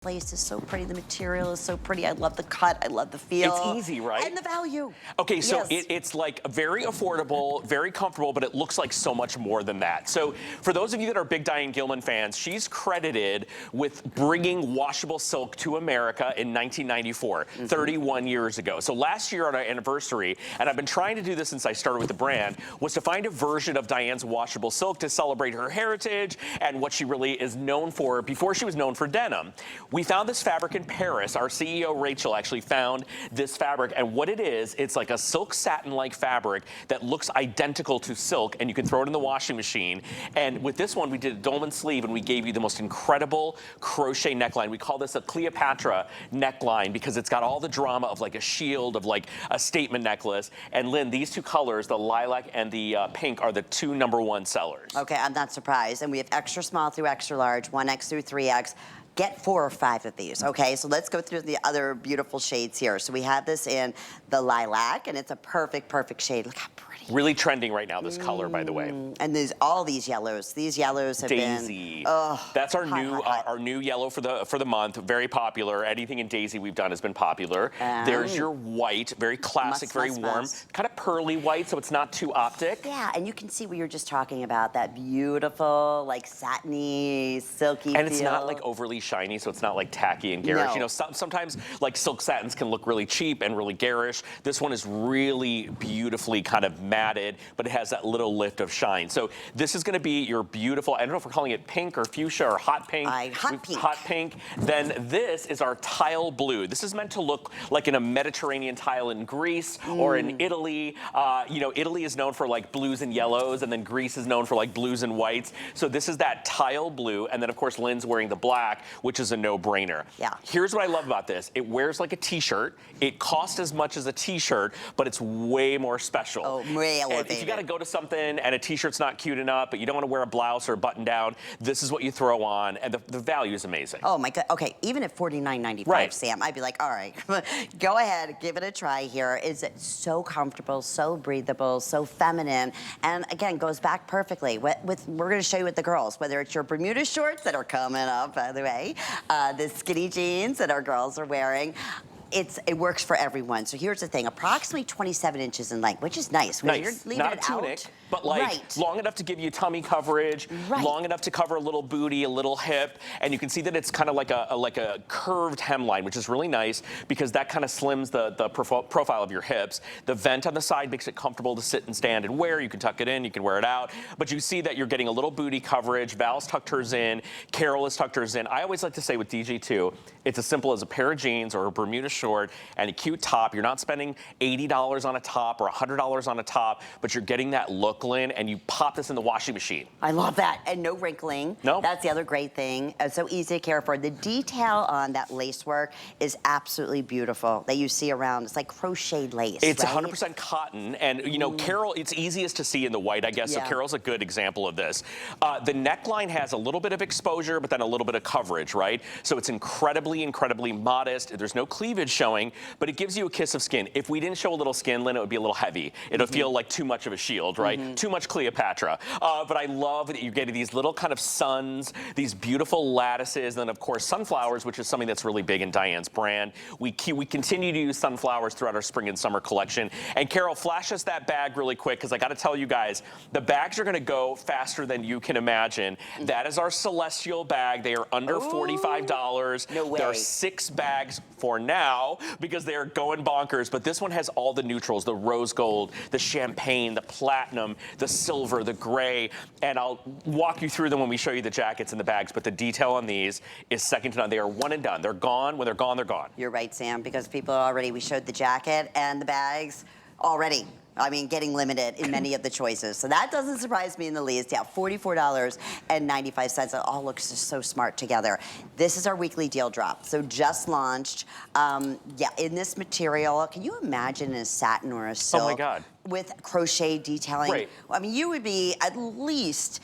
lace is so pretty, the material is so pretty. I love the cut, I love the feel. It's easy, right? And the value. Okay, so yes. it's like very affordable, very comfortable, but it looks like so much more than that. So for those of you that are big Diane Gilman fans, she's credited with bringing washable silk to America in 1994, 31 years ago. So last year on our anniversary, and I've been trying to do this since I started with the brand, was to find a version of Diane's washable silk to celebrate her heritage and what she really is known for before she was known for denim. We found this fabric in Paris. Our CEO, Rachel, actually found this fabric, and what it is, it's like a silk satin-like fabric that looks identical to silk, and you can throw it in the washing machine. And with this one, we did a dolman sleeve, and we gave you the most incredible crochet neckline. We call this a Cleopatra neckline because it's got all the drama of like a shield, of like a statement necklace. And Lynn, these two colors, the lilac and the pink, are the two #1 sellers. Okay, I'm not surprised. And we have extra small through extra large, 1X through 3X. Get 4 or 5 of these, okay? So let's go through the other beautiful shades here. So we have this in the lilac, and it's a perfect, perfect shade. Look how pretty. Really trending right now, this color, by the way. And there's all these yellows. These yellows have Daisy. been, oh, that's our hot. our new yellow for the month. Very popular. Anything in Daisy we've done has been popular. There's your white, very classic, very warm, kind of pearly white, so it's not too optic. Yeah, and you can see what you're just talking about, that beautiful, like satiny, silky and it's feel. not like overly shiny, so it's not like tacky and garish. No. You know, sometimes like silk satins can look really cheap and really garish. This one is really beautifully kind of matted, but it has that little lift of shine. So this is going to be your beautiful, I don't know if we're calling it pink or fuchsia or hot pink. Hot pink. Hot pink. Then this is our tile blue. This is meant to look like in a Mediterranean tile in Greece or in Italy. You know, Italy is known for like blues and yellows, and then Greece is known for like blues and whites. So this is that tile blue, and then of course Lynn's wearing the black, which is a no-brainer. Yeah. Here's what I love about this. It wears like a t-shirt. It costs as much as a t-shirt, but it's way more special. Oh, way elevated. If you got to go to something and a t-shirt's not cute enough, but you don't want to wear a blouse or a button down, this is what you throw on, and the value is amazing. Oh my God. Okay, even at $49.95, right. Sam, I'd be like, all right, go ahead, give it a try here. It's so comfortable, so breathable, so feminine, and again, goes back perfectly. We're going to show you with the girls, whether it's your Bermuda shorts that are coming up, by the way, the skinny jeans that our girls are wearing. It works for everyone. So here's the thing, approximately 27 inches in length, which is nice. Nice. You're leaving Not it a tunic, out. but like right. long enough to give you tummy coverage, long enough to cover a little booty, a little hip, and you can see that it's kind of like a curved hemline, which is really nice because that kind of slims the profile of your hips. The vent on the side makes it comfortable to sit and stand and wear. You can tuck it in, you can wear it out, but you see that you're getting a little booty coverage. Val's tucked hers in, Carol has tucked hers in. I always like to say with DG2, it's as simple as a pair of jeans or a Bermuda short and a cute top. You're not spending $80 on a top or $100 on a top, but you're getting that look, Lynn, and you pop this in the washing machine. I love that. And no wrinkling. No. That's the other great thing. It's so easy to care for. The detail on that lace work is absolutely beautiful that you see around. It's like crocheted lace, It's right? 100% cotton, and you know, Carol, it's easiest to see in the white, I guess, so Carol's a good example of this. The neckline has a little bit of exposure, but then a little bit of coverage, right? So it's incredibly modest. There's no cleavage showing, but it gives you a kiss of skin. If we didn't show a little skin, Lynn, it would be a little heavy. It'll feel like too much of a shield, right? Too much Cleopatra. But I love that you're getting these little kind of suns, these beautiful lattices, and then of course sunflowers, which is something that's really big in Diane's brand. We continue to use sunflowers throughout our spring and summer collection. And Carol, flash us that bag really quick, because I got to tell you guys, the bags are going to go faster than you can imagine. That is our Celestial bag. They are under $45. No way. There are 6 bags for now because they are going bonkers, but this one has all the neutrals, the rose gold, the champagne, the platinum, the silver, the gray, and I'll walk you through them when we show you the jackets and the bags, but the detail on these is second to none. They are one and done. They're gone. When they're gone, they're gone. You're right, Sam, because people already, we showed the jacket and the bags already. I mean, getting limited in many of the choices. So that doesn't surprise me in the least. Yeah, $44.95. It all looks so smart together. This is our weekly deal drop. So just launched. Yeah, in this material, can you imagine a satin or a silk? Oh my God. With crochet detailing? Right. I mean, you would be at least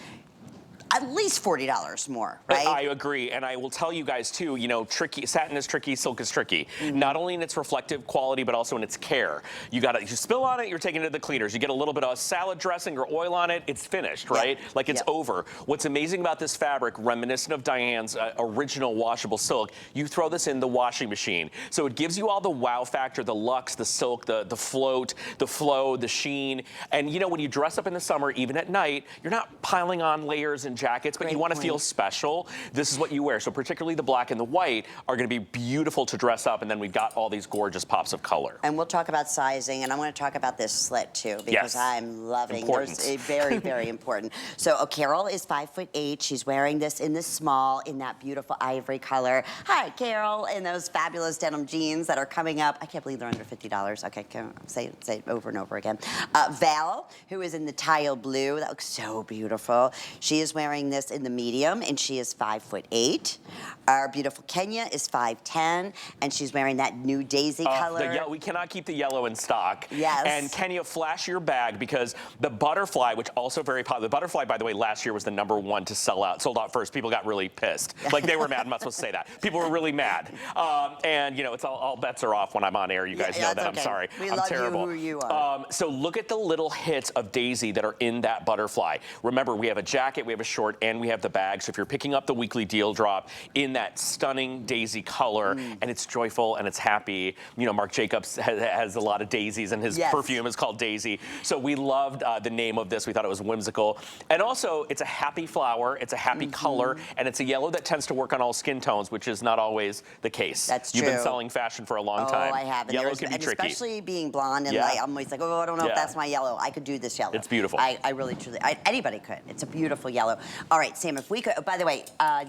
at least $40 more, right? I agree, and I will tell you guys too, you know, satin is tricky, silk is tricky. Not only in its reflective quality, but also in its care. You spill on it, you're taking it to the cleaners. You get a little bit of salad dressing or oil on it, it's finished, right? Like it's over. What's amazing about this fabric, reminiscent of Diane's original washable silk, you throw this in the washing machine. So it gives you all the wow factor, the luxe, the silk, the float, the flow, the sheen. And you know, when you dress up in the summer, even at night, you're not piling on layers and jackets, but you want to feel special. This is what you wear. So particularly the black and the white are going to be beautiful to dress up, and then we've got all these gorgeous pops of color. And we'll talk about sizing, and I'm going to talk about this slit too, because I'm loving it. Very, very important. So Carol is 5'8". She's wearing this in the small, in that beautiful ivory color. Hi, Carol, in those fabulous denim jeans that are coming up. I can't believe they're under $50. Okay, say it over and over again. Val, who is in the tile blue, that looks so beautiful. She is wearing this in the medium, and she is 5'8". Our beautiful Kenya is 5'10", and she's wearing that new daisy color. We cannot keep the yellow in stock. Yes. And Kenya, flash your bag, because the butterfly, which also very popular. The butterfly, by the way, last year was the #1 to sell out. Sold out first. People got really pissed. Like they were mad. I'm not supposed to say that. People were really mad. And you know, it's all bets are off when I'm on air. You guys know that. Okay. I'm sorry. I'm terrible. You who you are. So look at the little hits of daisy that are in that butterfly. Remember, we have a jacket, we have a short, and we have the bag. So if you're picking up the weekly deal drop in that stunning daisy color, and it's joyful and it's happy. You know, Marc Jacobs has a lot of daisies, and his perfume is called Daisy. So we loved the name of this. We thought it was whimsical. And also, it's a happy flower, it's a happy color, and it's a yellow that tends to work on all skin tones, which is not always the case. That's true. You've been selling fashion for a long time. Oh, I have. Yellow can be tricky. Especially being blonde and light. I'm always like, oh, I don't know if that's my yellow. I could do this yellow. It's beautiful. I really, truly, anybody could. It's a beautiful yellow. All right, Sam, if we could, by the way,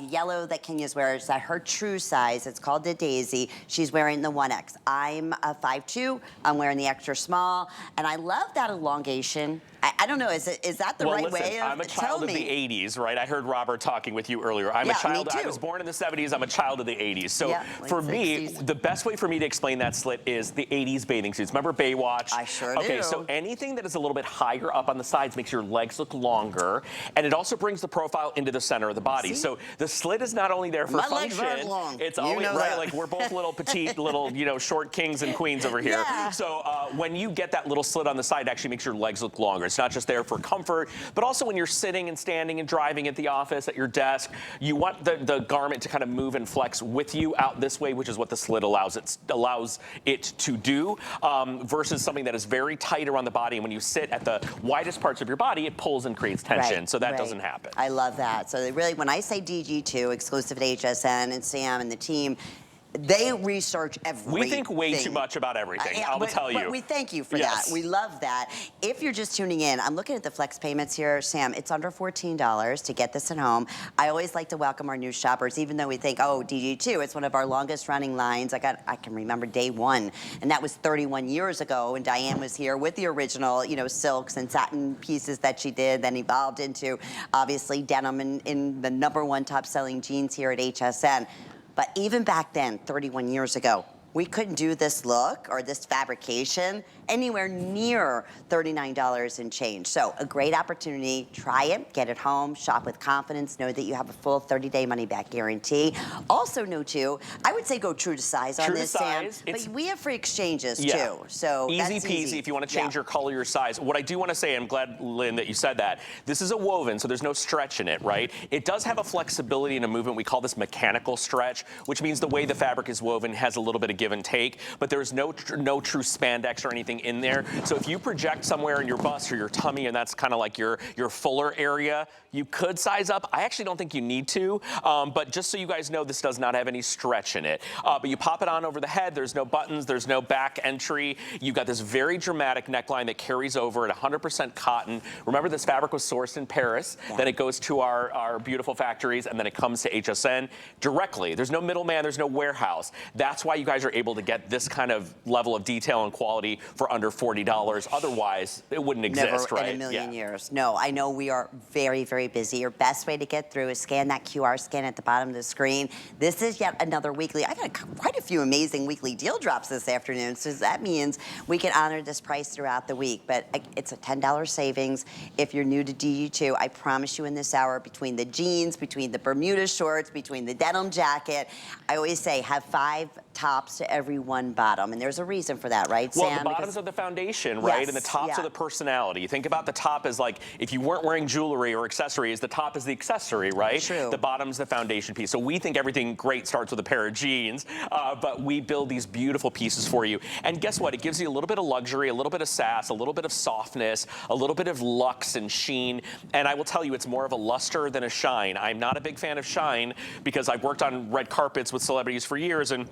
yellow that Kenya's wearing is her true size. It's called the Daisy. She's wearing the 1X. I'm a 5'2". I'm wearing the extra small, and I love that elongation. I don't know, is that the right way? I'm a child of the 80s, right? I heard Robert talking with you earlier. I'm a child. I was born in the 70s. I'm a child of the 80s. So for me, the best way for me to explain that slit is the 80s bathing suits. Remember Baywatch? I sure do. Okay, so anything that is a little bit higher up on the sides makes your legs look longer, and it also brings the profile into the center of the body. So the slit is not only there for function. Legs aren't long. It's always right. Like we're both little petite, little short kings and queens over here. So when you get that little slit on the side, it actually makes your legs look longer. It's not just there for comfort, but also when you're sitting and standing and driving at the office, at your desk, you want the garment to kind of move and flex with you out this way, which is what the slit allows it to do, versus something that is very tight around the body. And when you sit at the widest parts of your body, it pulls and creates tension. So that doesn't happen. I love that. So they really, when I say DG2, exclusive to HSN and Sam and the team, they research everything. We think way too much about everything, I will tell you. But we thank you for that. We love that. If you're just tuning in, I'm looking at the flex payments here. Sam, it's under $14 to get this at home. I always like to welcome our new shoppers, even though we think, oh, DG2, it's one of our longest running lines. I can remember day one, and that was 31 years ago when Diane was here with the original, silks and satin pieces that she did, then evolved into, obviously, denim in the #1 top-selling jeans here at HSN. But even back then, 31 years ago, we couldn't do this look or this fabrication anywhere near $39 and change. So a great opportunity. Try it, get it home, shop with confidence, know that you have a full 30-day money-back guarantee. Also know, too, I would say go true to size on this, Sam. But we have free exchanges, too. So easy peasy if you want to change your color, your size. What I do want to say, I'm glad, Lynn, that you said that. This is a woven, so there's no stretch in it, right? It does have a flexibility and a movement. We call this mechanical stretch, which means the way the fabric is woven has a little bit of give and take, but there's no true spandex or anything in there. So if you project somewhere in your bust or your tummy, and that's kind of like your fuller area, you could size up. I actually don't think you need to, but just so you guys know, this does not have any stretch in it. But you pop it on over the head. There's no buttons. There's no back entry. You've got this very dramatic neckline that carries over at 100% cotton. Remember, this fabric was sourced in Paris. Then it goes to our beautiful factories, and then it comes to HSN directly. There's no middleman. There's no warehouse. That's why you guys are are able to get this kind of level of detail and quality for under $40. Otherwise, it wouldn't exist, right? In a million years. No, I know we are very, very busy. Your best way to get through is scan that QR scan at the bottom of the screen. This is yet another weekly. I got quite a few amazing weekly deal drops this afternoon, so that means we can honor this price throughout the week. But it's a $10 savings. If you're new to DG2, I promise you in this hour, between the jeans, between the Bermuda shorts, between the denim jacket, I always say have 5 tops to every 1 bottom, and there's a reason for that, right, Sam? Well, the bottoms are the foundation, right? Yes, And the tops are the personality. You think about the top as like, if you weren't wearing jewelry or accessories, the top is the accessory, right? True. The bottom's the foundation piece. So we think everything great starts with a pair of jeans, but we build these beautiful pieces for you. And guess what? It gives you a little bit of luxury, a little bit of sass, a little bit of softness, a little bit of luxe and sheen. And I will tell you, it's more of a luster than a shine. I'm not a big fan of shine because I've worked on red carpets with celebrities for years, and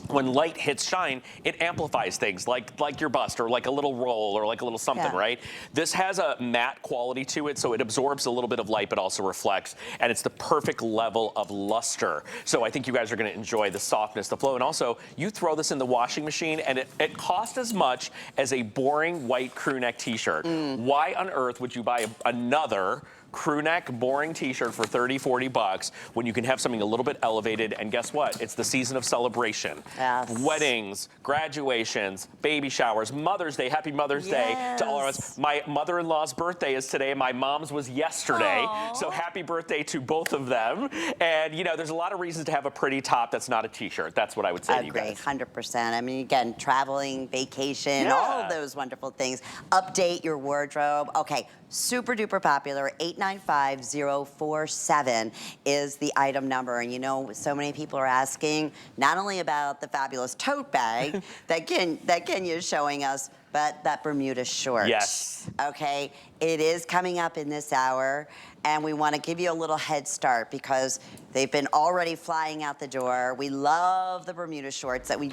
when light hits shine, it amplifies things like your bust or like a little roll or like a little something, right? This has a matte quality to it, so it absorbs a little bit of light but also reflects, and it's the perfect level of luster. So I think you guys are going to enjoy the softness, the flow, and also you throw this in the washing machine and it costs as much as a boring white crew neck t-shirt. Why on earth would you buy another crew neck boring t-shirt for 30, 40 bucks when you can have something a little bit elevated? And guess what? It's the season of celebration. Yes. Weddings, graduations, baby showers, Mother's Day. Happy Mother's Day to all of us. My mother-in-law's birthday is today. My mom's was yesterday. Aww. So happy birthday to both of them. And you know, there's a lot of reasons to have a pretty top that's not a t-shirt. That's what I would say to you guys. 100%. I mean, again, traveling, vacation, all of those wonderful things. Update your wardrobe. Okay, super duper popular. 895-047 is the item number. And you know, so many people are asking not only about the fabulous tote bag that Kenya is showing us, but that Bermuda short. Yes. Okay, it is coming up in this hour, and we want to give you a little head start because they've been already flying out the door. We love the Bermuda shorts that we